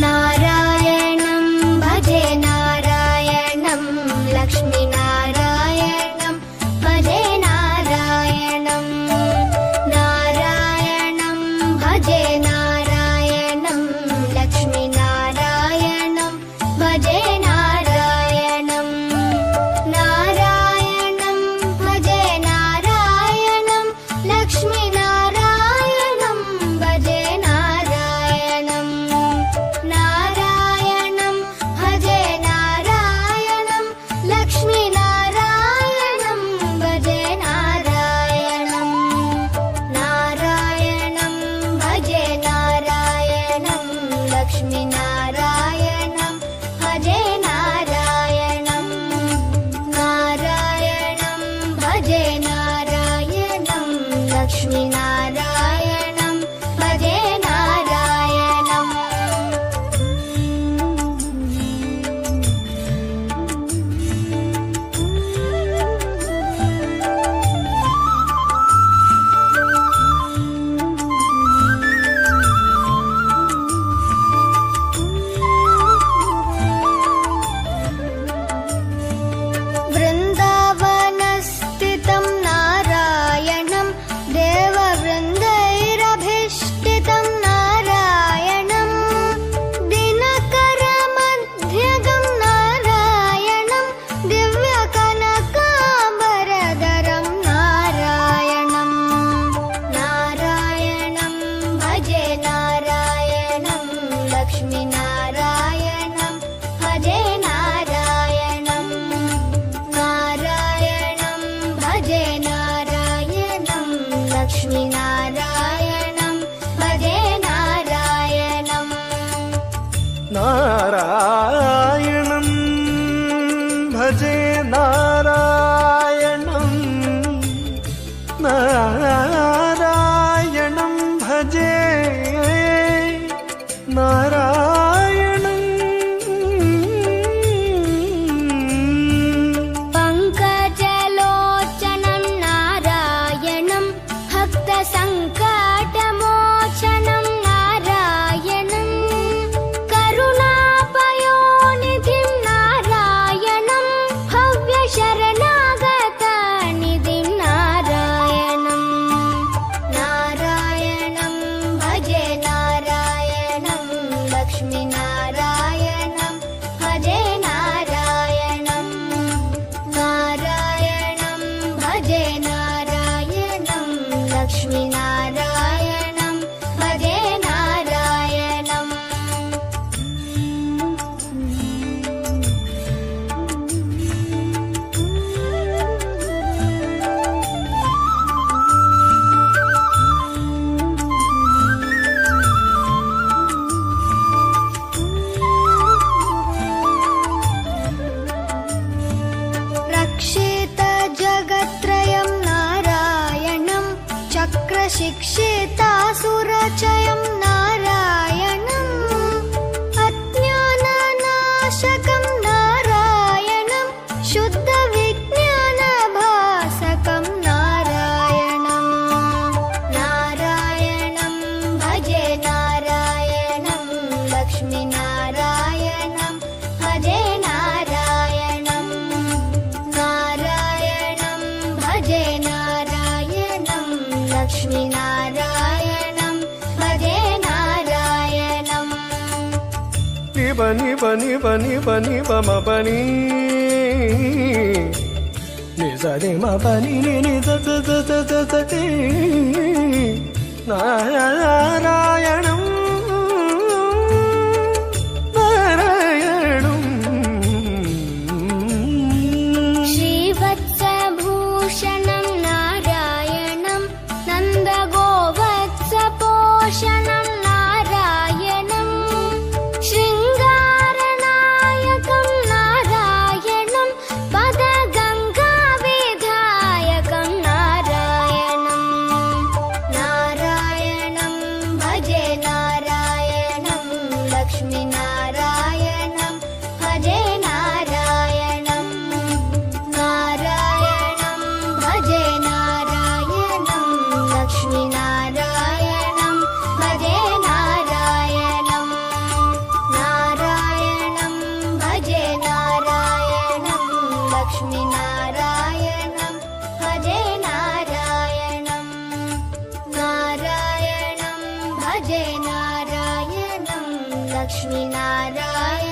नारायणं भजे नारायणं लक्ष्मीनारायणं भजे नारायणं नारायणं भजे नारायणं लक्ष्मीनारायणं भजे नारायणं नारायणं भजे नारायणं लक्ष्मीनारायणं भजे नारायणं नारायणं भजे नारायणं लक्ष्मीनारायणं भजे नारायणं नारायणं भजे नारायणं लक्ष्मीनारायणं भजे नारायणं नारायणं भजे नारायणं लक्ष्मीनारायणं भजे नारायणं वृन्दावनस्थितं नारायणं देववृन्दैरभिष्टितं नारायणं दिनकरमध्यगं नारायणं दिव्यकनकाम्बरधरं नारायणं नारायणं भजे नारायणं लक्ष्मीनारायणं भजे नारायणं नारायणं भजे नारायणं लक्ष्मीनारायणं भजे नारायणं नारायणं भजे नारायणं नारायणं भजे नारायणं पङ्कजलोचनं नारायणं भक्तसङ्कटमोचनं नारायणं करुणापयोनिधिं नारायणं भव्यशरणागतनिधिं नारायणं नारायणं भजे नारायणं लक्ष्मीनारायणं भजे नारायणं नारायणं भजे नारायणं लक्ष्मीनारायणं भजे नारायणं रक्षितजगत्त्रयं नारायणं चक्रशिक्षितासुरचयं नारायणम् अज्ञाननाशकं नारायणं शुद्धविज्ञानभासकं नारायणं नारायणं भजे नारायणं लक्ष्मीनारायणं भजे नारायणं नारायणं भजे नारायणं लक्ष्मीनारायणं भजे नारायणं निबनि बनि बनि बनि बम बनि निजनि म बनि नि नि the the the the the the ति नारायणं नारायणं श्रीवत्सभूषणं नारायणं नन्दगोवत्सपोषणं नारायणं शृङ्गारनायकं नारायणं पदगङ्गाविधायकं नारायणं नारायणं भजे नारायणं लक्ष्मीनारायणं भजे नारायणं नारायणं भजे नारायणं लक्ष्मीनारायणं भजे नारायणं लक्ष्मीनारायणं भजे नारायणं नारायणं भजे नारायणं लक्ष्मीनारायणं